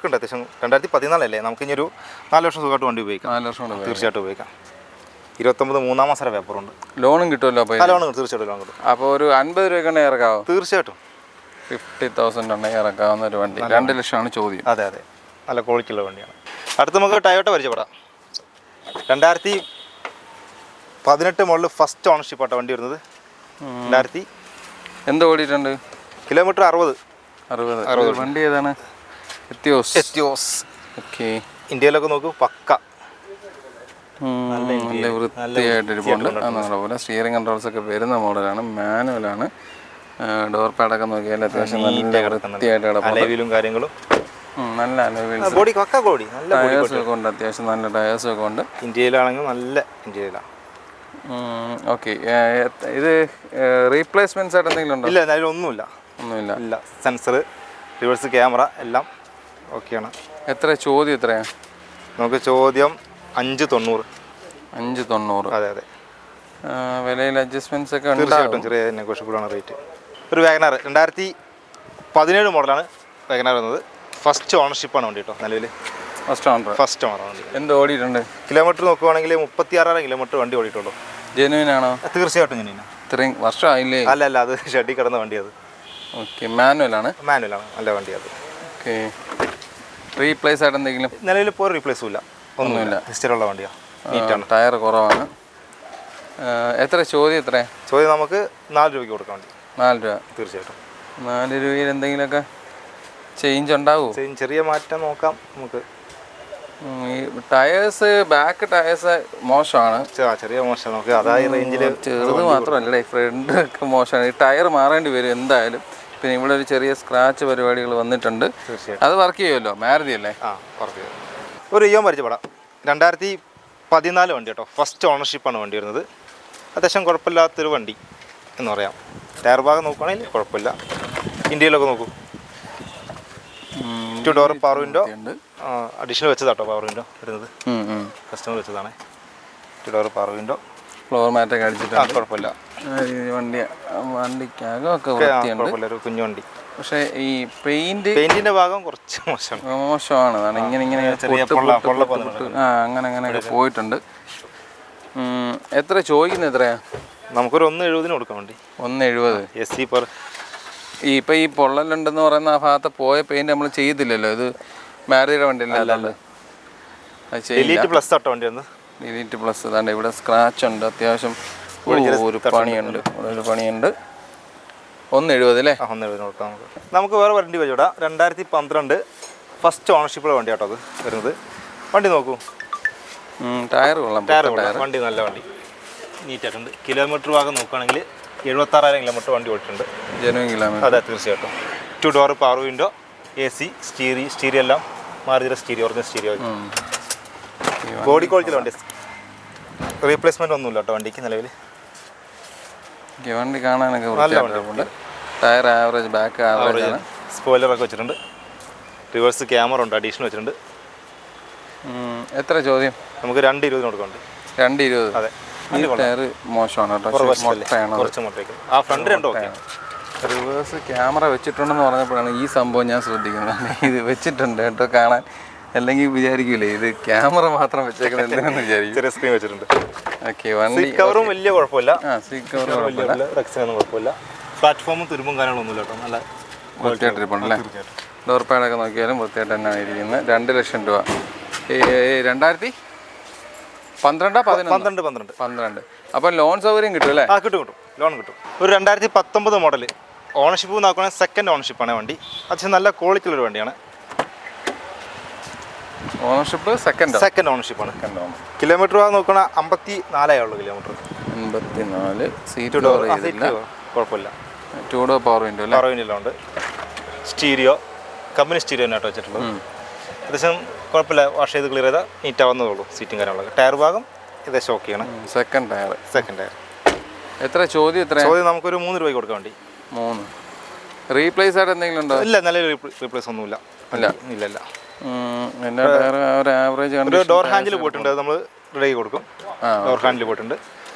ഉണ്ട് അത്യാവശ്യം. 2014 അല്ലേ, നമുക്ക് ഇനി ഒരു 4 വർഷം സുഖമായിട്ട് വണ്ടി ഉപയോഗിക്കാം. 4 വർഷം തീർച്ചയായിട്ടും ഉപയോഗിക്കാം. 29 3 മാസം വരെ പേപ്പറുണ്ട്. ലോണും കിട്ടുമല്ലോ? ലോൺ തീർച്ചയായിട്ടും ലോൺ കിട്ടും. അപ്പോൾ ഒരു 50 രൂപയ്ക്ക് ഇറക്കാവോ? തീർച്ചയായിട്ടും. 50,000 ഉണ്ടെങ്കിൽ ഇറക്കാവുന്ന ഒരു വണ്ടി. 2 ലക്ഷമാണ് ചോദ്യം. അതെ അതെ, നല്ല ക്വാളിറ്റി ഉള്ള വണ്ടിയാണ്. അടുത്ത് നമുക്ക് ടൊയോട്ട പരിചയപ്പെടാം. 2018 മോഡൽ ഫസ്റ്റ് ഓണർഷിപ്പ് ആട്ടോ വണ്ടി വരുന്നത്. 2000 എന്ത് ഓടിയിട്ടുണ്ട്? കിലോമീറ്റർ 60. വണ്ടി ഏതാണ്? എത്തിയോസ്. ഓക്കെ. ഇന്ത്യയിലൊക്കെ നോക്കൂ, പക്ക നല്ല വൃത്തിയായിട്ടിരിപ്പുണ്ട്. പോലെ സ്റ്റിയറിംഗ് കൺട്രോൾസ് ഒക്കെ വരുന്ന മോഡലാണ്. മാനുവലാണ്. ഡോർ പാഡൊക്കെ നോക്കിയാൽ അത്യാവശ്യം നല്ല വൃത്തിയായിട്ട് കിടപ്പും കാര്യങ്ങളും. നല്ല ടയേഴ്സൊക്കെ ഉണ്ട്, അത്യാവശ്യം നല്ല ടയേഴ്സൊക്കെ ഉണ്ട്. ഇന്ത്യയിലാണെങ്കിൽ നല്ല ഇന്ത്യയിലാണ്. ഓക്കെ. ഇത് റീപ്ലേസ്മെന്റ്സ് ആയിട്ട് എന്തെങ്കിലും ഉണ്ടോ? ഇല്ല, ഒന്നുമില്ല. സെൻസർ, റിവേഴ്സ് ക്യാമറ എല്ലാം ഓക്കെയാണ്. എത്ര ചോദ്യം? എത്രയാണ് നമുക്ക് ചോദ്യം? 590. 590. അതെ അതെ. വിലയിൽ അഡ്ജസ്റ്റ്മെന്റ്സ് ഒക്കെ തീർച്ചയായിട്ടും ചെറിയ നെഗോഷ്യബിൾ ആണ് റേറ്റ്. ഒരു വാഗനാർ 2017 മോഡലാണ് വാഗനാർ വന്നത്. ഫസ്റ്റ് ഓണർഷിപ്പാണ് വണ്ടി കേട്ടോ നിലവിൽ. ഫസ്റ്റ് ഓണർ വണ്ടി. എന്ത് ഓടിയിട്ടുണ്ട്? കിലോമീറ്റർ നോക്കുവാണെങ്കിൽ 36,000 കിലോമീറ്റർ വണ്ടി ഓടിയിട്ടുള്ളൂ. ജെനുവിൻ ആണോ? തീർച്ചയായിട്ടും ജെനുവിനാണ്. ഇത്രയും വർഷമായില്ലേ? അല്ല, അത് ഷെഡിൽ കിടന്ന വണ്ടി. അത് ഓക്കെ. മാനുവലാണ്. നല്ല വണ്ടി അത്. ഓക്കെ. റീപ്ലേസ് ആയിട്ട് എന്തെങ്കിലും? നിലവിൽ ഇപ്പോൾ റീപ്ലേസും ഇല്ല, ഒന്നുമില്ല. ഹിസ്റ്ററിയുള്ള വണ്ടിയാണ്. നീറ്റാണ്. ടയർ കുറവാണ്. എത്ര ചോദ്യം? ചോദ്യം നമുക്ക് 4 രൂപയ്ക്ക് കൊടുക്കാൻ വേണ്ടി. 4 രൂപ. തീർച്ചയായിട്ടും. 4 രൂപയിൽ എന്തെങ്കിലുമൊക്കെ ചേഞ്ച് ഉണ്ടാവുമോ? ചെറിയ മാറ്റം നോക്കാം നമുക്ക്. ഈ ടയേഴ്സ്, ബാക്ക് ടയേഴ്സ് മോശമാണ്. ചെറിയ മോശം. നമുക്ക് അതായത് റേഞ്ചിൽ ചെറുത് മാത്രമല്ല, ഫ്രണ്ട് ഒക്കെ മോശമാണ്. ഈ ടയർ മാറേണ്ടി വരും എന്തായാലും. പിന്നെ ഇവിടെ ഒരു ചെറിയ സ്ക്രാച്ച് പരിപാടികൾ വന്നിട്ടുണ്ട്. അത് വർക്ക് ചെയ്യുമല്ലോ? മാരുതി അല്ലേ? വർക്ക് ചെയ്യും. ഒരു ഇയോൻ പരിചയപ്പെടാം. 2014 വണ്ടി കേട്ടോ. ഫസ്റ്റ് ഓണർഷിപ്പാണ് വണ്ടി വരുന്നത്. അത്യാവശ്യം കുഴപ്പമില്ലാത്തൊരു വണ്ടി എന്ന് പറയാം. ടയർ ഭാഗം നോക്കുകയാണെങ്കിൽ കുഴപ്പമില്ല. ഇന്ത്യയിലൊക്കെ നോക്കൂ, two door power window additional വെച്ചതാട്ടോ പവർ വിൻഡോ വരുന്നത്. കസ്റ്റമർ വെച്ചതാണ്. Two door power window, floor മാറ്റൊക്കെ അടിച്ചിട്ടുണ്ട്. കുഴപ്പമില്ല. വണ്ടിക്കകമൊക്കെ വൃത്തിയുണ്ട്. ഒരു കുഞ്ഞു വണ്ടി. പക്ഷേ ഈ പെയിന്റിന്റെ ഭാഗം കുറച്ച് മോശമാണ്. അങ്ങനെയൊക്കെ പോയിട്ടുണ്ട്. എത്ര ചോദിക്കുന്നത്? എത്രയാ? നമുക്കൊരു 170 കൊടുക്കാൻ വേണ്ടി. 170 SC പെർ. ഇപ്പം ഈ പൊള്ളലുണ്ടെന്ന് പറയുന്ന ആ ഭാഗത്ത് പോയ പെയിന്റ് നമ്മൾ ചെയ്തില്ലല്ലോ. ഇത് മാരുതിയുടെ വണ്ടിയല്ലേ? ഡിലീറ്റ് പ്ലസ് ആട്ടോ വണ്ടി വന്ന്. Delete plus. ഇതാണ്ട് ഇവിടെ സ്ക്രാച്ച് ഉണ്ട്, അത്യാവശ്യം ഒരു പണിയുണ്ട്. ഒരു പണിയുണ്ട്. 170 അല്ലേ? 170 കൊടുക്കാം നമുക്ക്. വേറെ വണ്ടി വെച്ചോടാ. 2012 ഫസ്റ്റ് ഓണർഷിപ്പുള്ള വണ്ടി ആട്ടോ അത് വരുന്നത്. വണ്ടി നോക്കൂ. ടയർ കൊള്ളാം. വണ്ടി നല്ല വണ്ടി, നീറ്റായിട്ടുണ്ട്. കിലോമീറ്റർ ഭാഗം നോക്കുകയാണെങ്കിൽ 76,000 കിലോമീറ്റർ വണ്ടി ഓടിയിട്ടുണ്ട്. Genuine kilometre. അതെ, തീർച്ചയായിട്ടും. Two door power window, AC, stereo എല്ലാം മാറുതിയുടെ stereo, original stereo. Body quality വണ്ടി, റീപ്ലേസ്മെന്റ് ഒന്നുമില്ല കേട്ടോ വണ്ടിക്ക് നിലവിൽ. വണ്ടി കാണാനൊക്കെ വൃത്തിയായിട്ടുണ്ട്. ടയർ ആവറേജ്, ബാക്ക് ആവറേജ് ആണ്. സ്പോയിലറൊക്കെ വെച്ചിട്ടുണ്ട്. റിവേഴ്സ് ക്യാമറ ഉണ്ട്, അഡീഷണൽ വെച്ചിട്ടുണ്ട്. എത്ര ചോദ്യം? നമുക്ക് 220 കൊടുക്കുന്നുണ്ട്. 220. അതെ. ടയർ മോശമാണ് കേട്ടോ. ആ ഫ്രണ്ട് രണ്ടോ. റിവേഴ്സ് ക്യാമറ വെച്ചിട്ടുണ്ടെന്ന് പറഞ്ഞപ്പോഴാണ് ഈ സംഭവം ഞാൻ ശ്രദ്ധിക്കുന്നത്. ഇത് വെച്ചിട്ടുണ്ട് കേട്ടോ കാണാൻ. അല്ലെങ്കിൽ വിചാരിക്കൂലേ ഇത് ക്യാമറ മാത്രം വെച്ചേക്കുന്നത് എന്തിനാന്ന് വിചാരിക്കും. ചെറിയ സ്ക്രീൻ വെച്ചിട്ടുണ്ട്. ഓക്കെ. വണ്ടി കവറും വലിയ കുഴപ്പമില്ല. സീറ്റ് കവർ കുഴപ്പമില്ല. പ്ലാറ്റ്ഫോമും തുരുമ്പും കാര്യങ്ങളൊന്നും ഇല്ല കേട്ടോ. നല്ല വൃത്തിയായിട്ടിരിപ്പുണ്ടല്ലേ? ഡോർ പാഡൊക്കെ നോക്കിയാലും വൃത്തിയായിട്ട് തന്നെയാണ് ഇരിക്കുന്നത്. 2 ലക്ഷം രൂപ. 2012. അപ്പം ലോൺ സൗകര്യം കിട്ടും അല്ലേ? കിട്ടും. ലോൺ കിട്ടും. ഒരു 2019 മോഡൽ ഓണർഷിപ്പ് നോക്കുകയാണെങ്കിൽ സെക്കൻഡ് ഓണർഷിപ്പാണ് വണ്ടി. അത്യാവശ്യം നല്ല ക്വാളിറ്റിയുള്ള ഒരു വണ്ടിയാണ്. Ownership second ഓണർഷിപ്പാണ്. കിലോമീറ്റർ നോക്കുകയാണെങ്കിൽ 54 ഉള്ളൂ കിലോമീറ്റർ. 54. സീറ്റ് കുഴപ്പമില്ല. 2 ഡോർ പവർ വിൻഡോ അല്ലേ? പവർ വിൻഡോ ഉണ്ട്. സ്റ്റീരിയോ കമ്പനി സ്റ്റീരിയോ തന്നെ വെച്ചിട്ടുള്ളത്. അത്യാവശ്യം കുഴപ്പമില്ല. വാഷ് ചെയ്ത് ക്ലിയർ ചെയ്താൽ നീറ്റ് ആവുന്നതുള്ളൂ. സീറ്റും കാര്യങ്ങളൊക്കെ. ടയർ ഭാഗം ഇതേ ഷോക്കിയാണ്. Second tyre. എത്ര ചോദ്യം? നമുക്കൊരു 3 രൂപയ്ക്ക് കൊടുക്കാൻ വേണ്ടി. 3. റീപ്ലേസ് ആയിട്ട് എന്തെങ്കിലും ഉണ്ടോ? ഇല്ല, നല്ല റീപ്ലേസ് ഒന്നുമില്ല. ഇല്ല. ആവറേജ് ഡോർ ഹാൻഡിൽ പോയിട്ടുണ്ട്, അത് നമ്മൾ റെഡി കൊടുക്കും. ഡോർ ഹാൻഡിൽ പോയിട്ടുണ്ട്.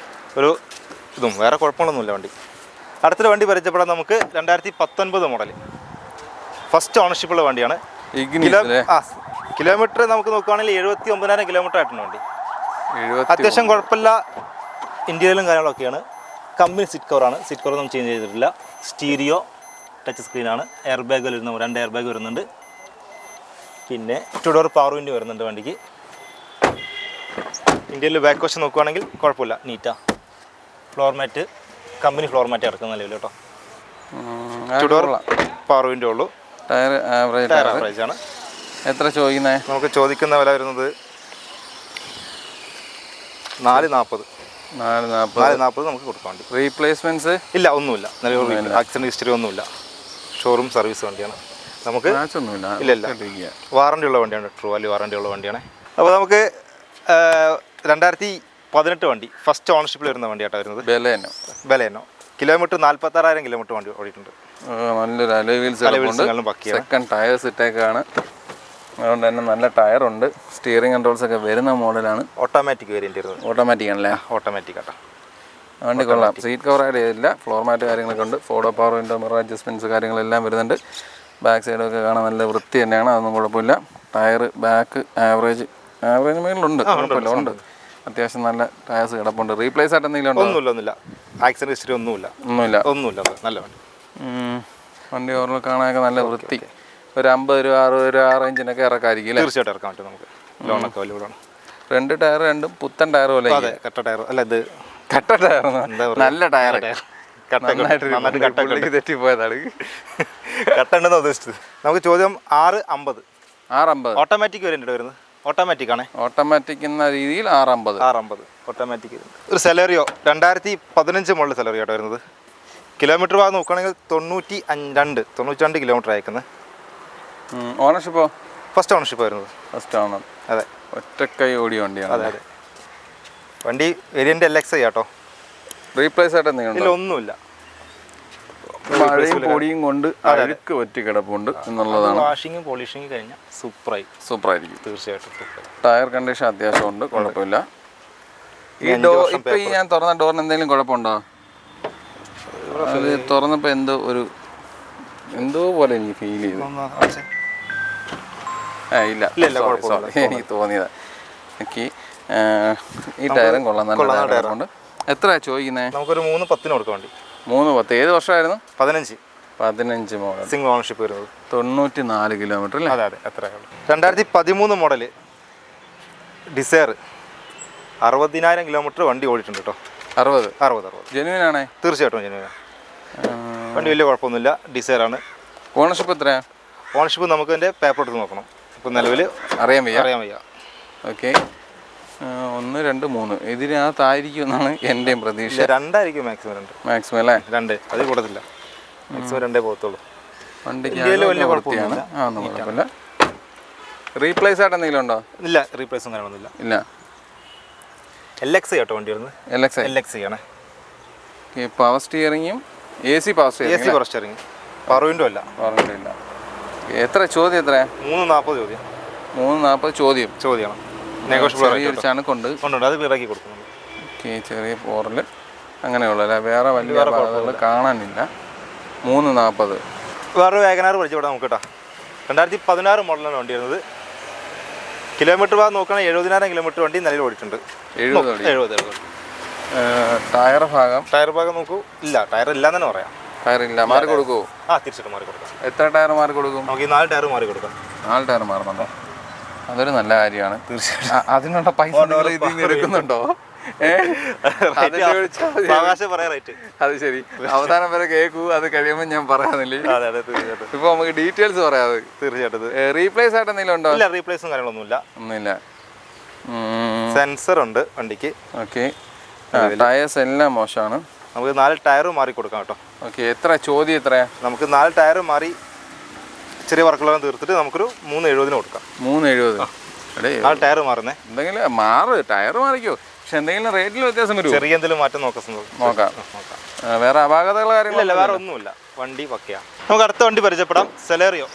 ഒരു ഇതും വേറെ കുഴപ്പങ്ങളൊന്നുമില്ല വണ്ടി. അടുത്തൊരു വണ്ടി പരിചയപ്പെടാൻ നമുക്ക് 2019 മോഡൽ ഫസ്റ്റ് ഓണർഷിപ്പുള്ള വണ്ടിയാണ്. കിലോമീറ്റർ നമുക്ക് നോക്കുകയാണെങ്കിൽ 79,000 കിലോമീറ്റർ ആയിട്ടുണ്ട് വണ്ടി. അത്യാവശ്യം കുഴപ്പമില്ല. ഇന്ത്യയിലും കാര്യങ്ങളൊക്കെയാണ്. കമ്പനി സീറ്റ് കവറാണ്. സീറ്റ് കവർ ഒന്നും ചേഞ്ച് ചെയ്തിട്ടില്ല. സ്റ്റീരിയോ ടച്ച് സ്ക്രീനാണ്. എയർ ബാഗ് വരുന്ന 2 എയർ ബാഗ് വരുന്നുണ്ട്. പിന്നെ 2 ഡോർ പവർ വിൻഡോ വരുന്നുണ്ട് വണ്ടിക്ക്. ഇന്ത്യയിൽ ബാക്ക് വശം നോക്കുകയാണെങ്കിൽ കുഴപ്പമില്ല, നീറ്റാ. Floor mat company floor mat ഇറക്കുന്ന നിലവിൽ കേട്ടോ. 2 ഡോർ പവർ വിൻഡോ ഉള്ളൂ. ടയർ ആവറേജ് ആണ്. എത്ര ചോദിക്കുന്നത്? നമുക്ക് ചോദിക്കുന്ന വില വരുന്നത് 440. 440 നമുക്ക് കൊടുക്കാൻ വേണ്ടി. റീപ്ലേസ്മെന്റ്സ് ഇല്ല, ഒന്നുമില്ല. നിലവിൽ ആക്സിഡന്റ് ഹിസ്റ്ററി ഒന്നുമില്ല. ഷോറൂം സർവീസ് വണ്ടിയാണ്. നമുക്ക് ഇല്ല, വാറണ്ടി ഉള്ള വണ്ടിയാണ്. ട്രൂ വാല്യൂ വാറണ്ടി ഉള്ള വണ്ടിയാണ്. അപ്പോൾ നമുക്ക് 2018 വണ്ടി ഫസ്റ്റ് ഓണർഷിപ്പിൽ വരുന്ന വണ്ടിയാട്ടോ വരുന്നത്. ബലേനോ. കിലോമീറ്റർ 46,000 കിലോമീറ്റർ വണ്ടി ഓടിയിട്ടുണ്ട്. നല്ലൊരു അലോയ് വീൽസ്. സെക്കൻഡ് ടയേഴ്സ് ഇട്ടേക്കാണ്. അതുകൊണ്ട് തന്നെ നല്ല ടയറുണ്ട്. സ്റ്റിയറിംഗ് കൺട്രോൾസ് ഒക്കെ വരുന്ന മോഡലാണ്. ഓട്ടോമാറ്റിക് വേരിയന്റ് വരുന്നത്. ഓട്ടോമാറ്റിക് ആണല്ലേ? Automatic auto. വണ്ടി കൊള്ളാം. സീറ്റ് കവർ ആഡ് ചെയ്തില്ല. ഫ്ലോർ മാറ്റ് കാര്യങ്ങളൊക്കെ ഉണ്ട്. 4 door power window, mirror adjustments കാര്യങ്ങളെല്ലാം വരുന്നുണ്ട്. ബാക്ക് സൈഡൊക്കെ കാണാൻ നല്ല വൃത്തി തന്നെയാണ്. അതൊന്നും കുഴപ്പമില്ല. ടയർ ബാക്ക് ആവറേജ് മേളിലുണ്ട്. കുഴപ്പമില്ല, ഉണ്ട്. അത്യാവശ്യം നല്ല ടയർസ് കിടപ്പുണ്ട്. റീപ്ലേസ് ആയിട്ട് എന്തെങ്കിലും ഉണ്ടോ? ഒന്നുമില്ല. ആക്സിഡന്റ് ഹിസ്റ്ററി ഒന്നുമില്ല. നല്ല വണ്ടി. വണ്ടി ഓർമ്മ കാണാനൊക്കെ നല്ല വൃത്തി. ഒരു 50 രൂപ 60 രൂപ ആ റേഞ്ചിനൊക്കെ ഇറക്കാമായിരിക്കും. തീർച്ചയായിട്ടും ഇറക്കാൻ പറ്റും നമുക്ക്. ലോണൊക്കെ അവൈലബിളാണ്. 2 ടയർ രണ്ടും പുത്തൻ ടയർ പോലെ. കട്ട ടയർ അല്ല, ഇത് കട്ട ടയർ. നല്ല ടയർ. തെറ്റിപ്പോയതാണ്. കട്ട ഉണ്ടെന്ന് ഉദ്ദേശിച്ചത്. നമുക്ക് ചോദ്യം 650. ഓട്ടോമാറ്റിക് വേരിയന്റ് വരുന്നത്. ഓട്ടോമാറ്റിക് ആണ്. ഓട്ടോമാറ്റിക് എന്ന രീതിയിൽ 650 ഓട്ടോമാറ്റിക്. ഒരു സെലറിയോ 2015 മോഡൽ സെലറിയോ ആയിട്ട് വരുന്നത്. കിലോമീറ്റർ ഭാഗം നോക്കുകയാണെങ്കിൽ 92 കിലോമീറ്റർ അയക്കുന്നത്. ഓണർഷിപ്പോ? ഫസ്റ്റ് ഓണർഷിപ്പ് വരുന്നത്. First owner. അതെ. ഒറ്റക്കൈ ഓടിയ വണ്ടിയാണ്. അതെ. വണ്ടി വേരിയന്റ് LXi ആട്ടോ. റീപ്ലേസ് ആയിട്ട് എന്തെങ്കിലും? ഇല്ല, ഒന്നുമില്ല. മഴയും പൊടിയും കൊണ്ട് അഴുക്ക് പറ്റി കിടപ്പുണ്ട് എന്നുള്ളതാണ്. വാഷിങ്ങും പോളിഷിങ്ങും കഴിഞ്ഞാൽ സൂപ്പറായിരിക്കും. തീർച്ചയായിട്ടും. ടയർ കണ്ടീഷൻ അത്യാവശ്യമുണ്ട്, കുഴപ്പമില്ല. ഈ ഇപ്പൊ ഈ ഞാൻ തുറന്ന ഡോറിന് എന്തെങ്കിലും കുഴപ്പമുണ്ടോ? അത് തുറന്നപ്പോൾ എന്തോ പോലെ എനിക്ക് ഫീൽ ചെയ്തു. ഇല്ല, എനിക്ക് തോന്നിയതാ. എനിക്ക് ഈ ടയറും കൊള്ളാം, നല്ല ടയറുണ്ട്. എത്രയാ ചോദിക്കുന്നത്? നമുക്കൊരു 3.10 കൊടുക്കാൻ വേണ്ടി. 3.10. ഏത് വർഷമായിരുന്നു? 15 മോഡൽ, സിംഗിൾ ഓണർഷിപ്പ് വരുന്നത്. 94 കിലോമീറ്റർ അല്ലേ? അതെ, എത്രയാണ്? 2013 മോഡല് ഡിസയർ 60,000 കിലോമീറ്റർ വണ്ടി ഓടിയിട്ടുണ്ട് കേട്ടോ. 60 ജെനുവിൻ ആണേ? തീർച്ചയായിട്ടും ജെനുവിനാണ്. വണ്ടി വലിയ കുഴപ്പമൊന്നുമില്ല, ഡിസയറാണ്. ഓണർഷിപ്പ് എത്രയാണ്? ഓണർഷിപ്പ് നമുക്ക് എൻ്റെ പേപ്പർ എടുത്ത് നോക്കണം, ഇപ്പം നിലവിൽ അറിയാൻ വയ്യ. ഓക്കെ, 1, 2, 3 ഇതിനകത്തായിരിക്കും എന്നാണ് എൻ്റെയും പ്രതീക്ഷ. 2 ആയിരിക്കും മാക്സിമം അല്ലേ? 2 അത് കൂടത്തില്ല, മാക്സിമം 2 പോകത്തുള്ളൂ. വണ്ടിക്ക് വലിയ കുഴപ്പമാണ്. കുഴപ്പമില്ല. റീപ്ലേസ് ആയിട്ട് എന്തെങ്കിലും ഉണ്ടോ? ഇല്ല, റീപ്ലേസും കാര്യമൊന്നുമില്ല. ഇല്ല. LX കേട്ടോ വണ്ടി വരുന്നത്. LX ആണ്. പവർ സ്റ്റിയറിങ്ങും AC power steering, power window അല്ല. എത്ര ചോദ്യം? എത്ര? 340 ചോദ്യം. 340 ചോദ്യമാണ്. നെഗോഷ്യബിൾ ചാണക്കുണ്ട്, അത് ക്ലിയറാക്കി കൊടുക്കുന്നുണ്ട്. ഓക്കെ, ചെറിയ പോറൽ അങ്ങനെയുള്ള വേറെ വലിയ അപകടങ്ങൾ കാണാനില്ല. 340. വേറെ വാഗനാർ പഠിച്ചോടാം നമുക്ക് കേട്ടോ. 2016 മോഡലാണ് വണ്ടി വരുന്നത്. കിലോമീറ്റർ ഭാഗം നോക്കുകയാണെങ്കിൽ 70,000 കിലോമീറ്റർ വണ്ടി നിലയിൽ ഓടിയിട്ടുണ്ട്. 70. ടയർ ഭാഗം നോക്കൂ. ഇല്ല, ടയർ ഇല്ല തന്നെ പറയാം. ടയർ ഇല്ല, മാറി കൊടുക്കുമോ? തീർച്ചയായിട്ടും മാറി കൊടുക്കാം. എത്ര ടയർ മാറി കൊടുക്കും? നമുക്ക് ഈ 4 ടയർ മാറി കൊടുക്കാം. 4 ടയർ മാറുന്നുണ്ടോ? അതൊരു നല്ല കാര്യമാണ്. തീർച്ചയായിട്ടും. അതിനുള്ള പൈസ ഇതിൽ എടുക്കുന്നുണ്ടോ? അത് ശരി, അവസാനം വരെ കേൾക്കൂ, അത് കഴിയുമ്പോൾ ഞാൻ പറയാന്നില്ലേ. ഇപ്പൊ നമുക്ക് ഡീറ്റെയിൽസ് പറയാതെ. തീർച്ചയായിട്ടും. റീപ്ലേസ് ആയിട്ട് എന്തെങ്കിലും ഉണ്ടോ? ഇല്ല, റീപ്ലേസും കാര്യങ്ങളൊന്നുമില്ല. സെൻസർ ഉണ്ട് വണ്ടിക്ക്. ഓക്കെ, ടയേഴ്സ് എല്ലാം മോശമാണ്. നമുക്ക് 4 ടയർ മാറി കൊടുക്കാം കേട്ടോ. ഓക്കെ, എത്ര ചോദ്യം? എത്രയാ? നമുക്ക് 4 ടയർ മാറി ചെറിയ വർക്കുകളൊക്കെ തീർത്തിട്ട് നമുക്കൊരു 370 കൊടുക്കാം. 370. 4 ടയർ മാറുന്നേ. എന്തെങ്കിലും ടയർ മാറിക്കോ, പക്ഷെ എന്തെങ്കിലും റേറ്റിൽ വ്യത്യാസം വരും. ചെറിയ എന്തെങ്കിലും മാറ്റം നോക്കാം. വേറെ അപാകതകൾ കാര്യങ്ങളില്ല, വേറെ ഒന്നുമില്ല. വണ്ടി പക്കയാ. നമുക്ക് അടുത്ത വണ്ടി പരിചയപ്പെടാം. സെലേറിയോ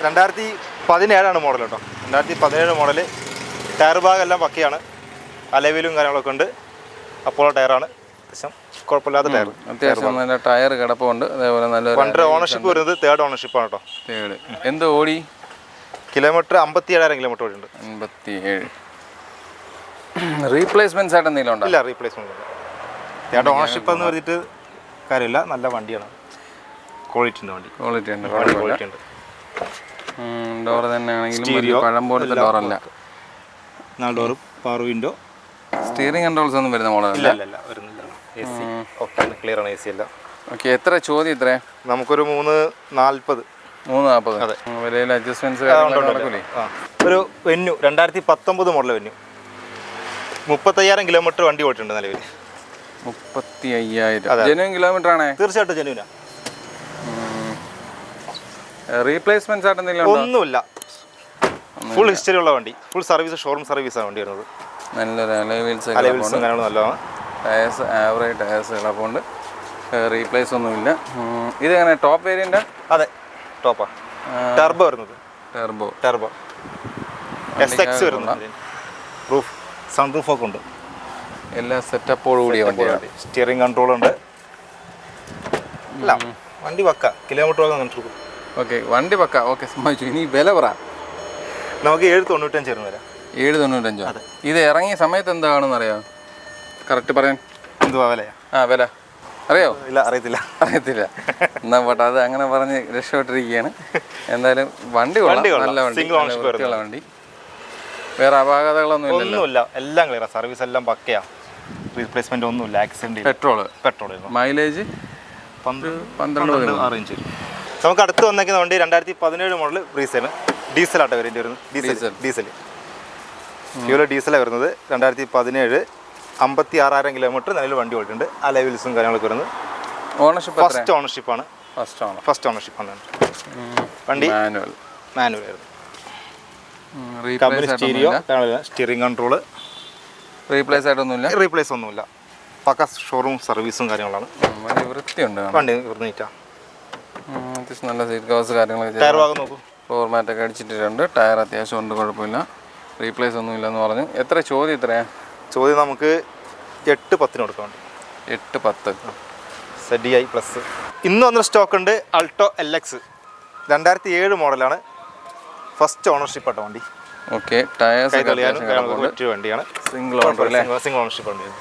2017 മോഡൽ കേട്ടോ. 2017 മോഡല്. ടയർ ഭാഗം എല്ലാം പക്കയാണ്. അലവിലും കാര്യങ്ങളൊക്കെ ഉണ്ട്. അപ്പോളോ ടയറാണ്. അത്യാവശ്യം കുഴപ്പമില്ലാത്ത ടയർ. അത്യാവശ്യം നല്ല ടയർ കിടപ്പുണ്ട്. അതേപോലെ നല്ല വണ്ടി ഓണർഷിപ്പ് വരുന്നത് 3rd ഓണർഷിപ്പാണ് കേട്ടോ. എന്ത് ഓടി? Kilometre 57,000 kilometre ഓടിയുണ്ട്. 57. റീപ്ലേസ്മെന്റ്സ് ആയിട്ട് എന്തെങ്കിലും ഉണ്ടോ? ഇല്ല, റീപ്ലേസ്മെന്റ് ഇല്ല. 3rd ഓണർഷിപ്പ് എന്ന് പറഞ്ഞിട്ട് കാര്യമില്ല, നല്ല വണ്ടിയാണ്. ക്വാളിറ്റി ഉണ്ട്. ഡോർ തന്നെ ആണെങ്കിലും പഴം പോലത്തെ ഡോറല്ല. 4 door, power window. Steering controls ഒന്നും വരുന്ന മോഡലല്ല. വരുന്നില്ല. AC ഓക്കെ, ക്ലിയർ ആണ്. AC അല്ല. ഓക്കെ, എത്ര ചോദ്യം? എത്ര? നമുക്കൊരു 340. 340. അതെ. വിലയിൽ അഡ്ജസ്റ്റ്മെന്റ്സ് നടക്കൂലേ? ഒരു വെന്യൂ 2019 മോഡൽ വെന്യൂ. 35,000 കിലോമീറ്റർ വണ്ടി ഓടിയിട്ടുണ്ട് നിലവിൽ. 35,000 ജെന്യൂൻ കിലോമീറ്റർ ആണേ? തീർച്ചയായിട്ടും ജെന്യൂനാ. റീപ്ലേസ്മെന്റ്സ് ആയിട്ട് എന്തെങ്കിലും ഒന്നുമില്ല. ഫുൾ ഹിസ്റ്ററി ഉള്ള വണ്ടി. ഫുൾ സർവീസ്, ഷോറൂം സർവീസാണ് വണ്ടി വരുന്നത്. നല്ലൊരു അലോയ്സ് നല്ലതാണ്. ടയേഴ്സ് ആവറേജ് ടയേഴ്സ് കിടപ്പുണ്ട്. റീപ്ലേസ് ഒന്നുമില്ല. ഇതെങ്ങനെ ടോപ്പ് വേരിയൻ്റ്? അതെ, ടോപ്പാ. ടർബോ വരുന്നത്. ടർബോ SX വരുന്നത്. റൂഫ്, സൺ റൂഫ് ഒക്കെ ഉണ്ട്. എല്ലാ സെറ്റപ്പോട് കൂടിയ വണ്ടിയാണ്. സ്റ്റിയറിംഗ് കൺട്രോൾ ഉണ്ട്. അല്ല, വണ്ടി പക്ക. Kilometre control. ഓക്കെ, വണ്ടി പക്ക. ഓക്കെ, സമ്മതിച്ചു. ഇനി വില പറ. നമുക്ക് 795 വരാം. 795. ഇത് ഇറങ്ങിയ സമയത്ത് എന്താണെന്ന് അറിയാമോ? കറക്റ്റ് പറയാൻ എന്തുവാ വിലയാ? വില അറിയോ? ഇല്ല, അറിയത്തില്ല. എന്നാ പോട്ടെ, അത് അങ്ങനെ പറഞ്ഞ് രക്ഷപ്പെട്ടിരിക്കുകയാണ്. എന്തായാലും വണ്ടി നല്ല വണ്ടി. വേറെ അപാകതകളൊന്നും ഒന്നുമില്ല. എല്ലാം ക്ലിയർ. സർവീസ് എല്ലാം പക്കയാ. റീപ്ലേസ്മെന്റ് ഒന്നുമില്ല. ആക്സിഡന്റ്. Petrol mileage 12 range. നമുക്ക് അടുത്ത് വന്നേക്കുന്ന വണ്ടി 2017 മോഡൽ ബ്രീസാണ്. ഡീസലാട്ടോ വേരിയന്റ് വരുന്നത്. ഫ്യൂൽ ഡീസലാണ് വരുന്നത്. 2017 56,000 കിലോമീറ്റർ നിലവിൽ വണ്ടി ഓടിയിട്ടുണ്ട്. അലവിൽസും കാര്യങ്ങളൊക്കെ വരുന്നത്. ഓണർഷിപ്പ് ഫസ്റ്റ് ഓണർഷിപ്പാണ്. വണ്ടി മാനുവൽ ആയിരുന്നു. Steering control. റീപ്ലേസ് ഒന്നുമില്ല. പക്ക ഷോറൂം സർവീസും കാര്യങ്ങളാണ്. വൃത്തിയുണ്ട്. വണ്ടി നീറ്റാ. അത്യാവശ്യം നല്ല സീറ്റ് കവേഴ്സ് കാര്യങ്ങളൊക്കെ ടയർ ഭാഗം നോക്കൂ. ഫ്ലോർ മാറ്റൊക്കെ അടിച്ചിട്ടുണ്ട്. ടയർ അത്യാവശ്യം ഉണ്ട്, കുഴപ്പമില്ല. റീപ്ലേസ് ഒന്നും ഇല്ലെന്ന് പറഞ്ഞു. എത്ര ചോദ്യം? എത്രയാണ് ചോദ്യം? നമുക്ക് 8-10 കൊടുക്കാൻ വേണ്ടി. 8-10 ZDI പ്ലസ്. ഇന്ന് വന്നൊരു സ്റ്റോക്ക് ഉണ്ട്, അൾട്ടോ LX 2007 മോഡലാണ്. ഫസ്റ്റ് ഓണർഷിപ്പ് ആട്ടോ വണ്ടി. ഓക്കെ. ടയേഴ്സ് വണ്ടിയാണ്. സിംഗിൾ ഓണർഷിപ്പ് വണ്ടി.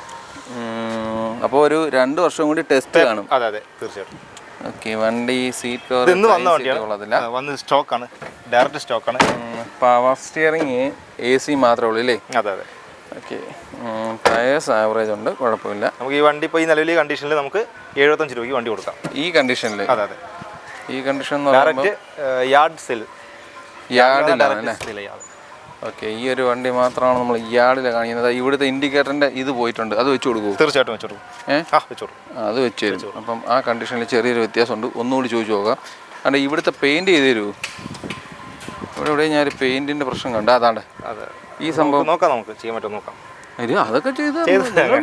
അപ്പോൾ ഒരു 2 വർഷം കൂടി ടെസ്റ്റ് കാണും. അതെ അതെ തീർച്ചയായിട്ടും. ഓക്കെ. വണ്ടി സീറ്റ് കവർ ഇന്ന് വന്ന വണ്ടിയാണ്, വന്ന് സ്റ്റോക്കാണ്, ഡയറക്റ്റ് സ്റ്റോക്കാണ്. പവർ സ്റ്റിയറിങ് AC മാത്രമേ ഉള്ളൂ അല്ലേ? അതെ അതെ. ഓക്കെ. ടയേഴ്സ് ആവറേജ് ഉണ്ട്, കുഴപ്പമില്ല. നമുക്ക് ഈ വണ്ടി ഇപ്പോൾ ഈ നിലവിൽ കണ്ടീഷനിൽ നമുക്ക് 75 രൂപയ്ക്ക് വണ്ടി കൊടുക്കാം. ഈ കണ്ടീഷനിൽ? അതെ അതെ. ഈ കണ്ടീഷൻ ഡയറക്റ്റ് യാർഡ് സെൽ, യാർഡിലാണ്. ഓക്കെ. ഈ ഒരു വണ്ടി മാത്രമാണ് നമ്മൾ യാർഡിൽ കാണിക്കുന്നത്. ഇവിടുത്തെ ഇൻഡിക്കേറ്ററിൻ്റെ ഇത് പോയിട്ടുണ്ട്, അത് വെച്ച് കൊടുക്കും? തീർച്ചയായിട്ടും വെച്ചു കൊടുക്കും. അത് വെച്ച് തരും. അപ്പം ആ കണ്ടീഷനിൽ ചെറിയൊരു വ്യത്യാസമുണ്ട്. ഒന്നുകൂടി ചോദിച്ചു നോക്കാം. അല്ല, ഇവിടുത്തെ പെയിൻറ്റ് ചെയ്ത് തരുമോ? ഇവിടെ ഞാനൊരു പെയിൻറ്റിൻ്റെ പ്രശ്നം കണ്ട. അതാണ്ട് ഈ സംഭവം നോക്കാം, നമുക്ക് ചെയ്യാൻ പറ്റുമോ നോക്കാം. അതൊക്കെ ചെയ്ത്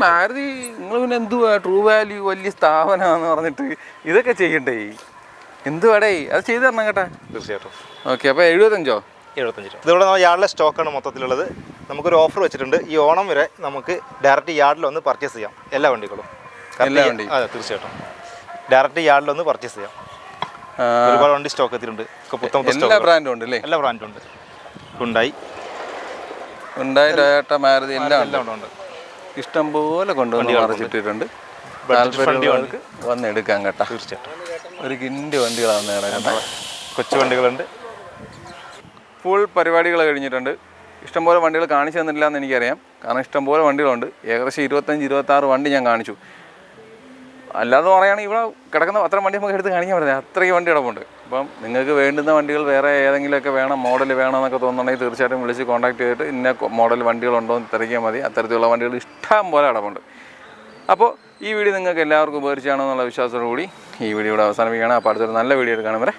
മാരുതി. നിങ്ങൾ പിന്നെ എന്തുവാ ട്രൂ വാല്യൂ വലിയ സ്ഥാപനമാണെന്ന് പറഞ്ഞിട്ട് ഇതൊക്കെ ചെയ്യണ്ടേ? എന്തുവാടേ, അത് ചെയ്ത് തരണം കേട്ടാ. തീർച്ചയായിട്ടും. ഓക്കെ. അപ്പോൾ 75 രൂപ. ഇതിവിടെ യാർഡിലെ സ്റ്റോക്കാണ് മൊത്തത്തിലുള്ളത്. നമുക്കൊരു ഓഫർ വെച്ചിട്ടുണ്ട്. ഈ ഓണം വരെ നമുക്ക് ഡയറക്റ്റ് യാർഡിൽ വന്ന് പർച്ചേസ് ചെയ്യാം എല്ലാ വണ്ടികളും. അതെ തീർച്ചയായിട്ടും. ഡയറക്റ്റ് യാർഡിൽ ഒന്ന് പർച്ചേസ് ചെയ്യാം. ഒരുപാട് വണ്ടി സ്റ്റോക്ക് എത്തിയിട്ടുണ്ട്. എല്ലാ ബ്രാൻഡും ഉണ്ട് അല്ലേ? എല്ലാ ബ്രാൻഡും ഉണ്ട്. ഹുണ്ടായി, ടൊയോട്ട, മാരുതി എല്ലാം ഉണ്ട്. ഇഷ്ടം പോലെ കൊണ്ടുവന്ന് മറിച്ചിട്ടിട്ടുണ്ട്. താല്പര്യമുള്ളവർക്ക് വന്ന് എടുക്കാം കേട്ടോ. തീർച്ചയായിട്ടും. ഒരു കിൻ്റെ വണ്ടികളാണ് കിടക്കുന്നത്. കൊച്ചു വണ്ടികളുണ്ട്. ഫുൾ പരിപാടികൾ കഴിഞ്ഞിട്ടുണ്ട്. ഇഷ്ടംപോലെ വണ്ടികൾ കാണിച്ചു തന്നില്ല എന്ന് എനിക്കറിയാം. കാരണം ഇഷ്ടംപോലെ വണ്ടികളുണ്ട്. ഏകദേശം 25-26 വണ്ടി ഞാൻ കാണിച്ചു. അല്ലാതെ പറയുകയാണെങ്കിൽ ഇവിടെ കിടക്കുന്ന അത്ര വണ്ടി നമുക്ക് എടുത്ത് കാണിക്കാൻ പറ്റില്ല, അത്രയും വണ്ടി കിടപ്പുണ്ട്. അപ്പം നിങ്ങൾക്ക് വേണ്ടുന്ന വണ്ടികൾ വേറെ ഏതെങ്കിലുമൊക്കെ വേണം, മോഡൽ വേണമെന്നൊക്കെ തോന്നുന്നുണ്ടെങ്കിൽ തീർച്ചയായിട്ടും വിളിച്ച് കോൺടാക്ട് ചെയ്തിട്ട് ഇന്ന മോഡൽ വണ്ടികളുണ്ടോ എന്ന് തിരക്കിയാൽ മതി. അത്തരത്തിലുള്ള വണ്ടികൾ ഇഷ്ടം പോലെ കിടപ്പുണ്ട്. അപ്പോൾ ഈ വീഡിയോ നിങ്ങൾക്ക് എല്ലാവർക്കും ഉപകരിച്ചാണെന്നുള്ള വിശ്വാസത്തോടു കൂടി ഈ വീഡിയോ ഇവിടെ അവസാനിപ്പിക്കുകയാണ്. അപ്പോൾ അടുത്തൊരു നല്ല വീഡിയോ എടുക്കണം വരെ.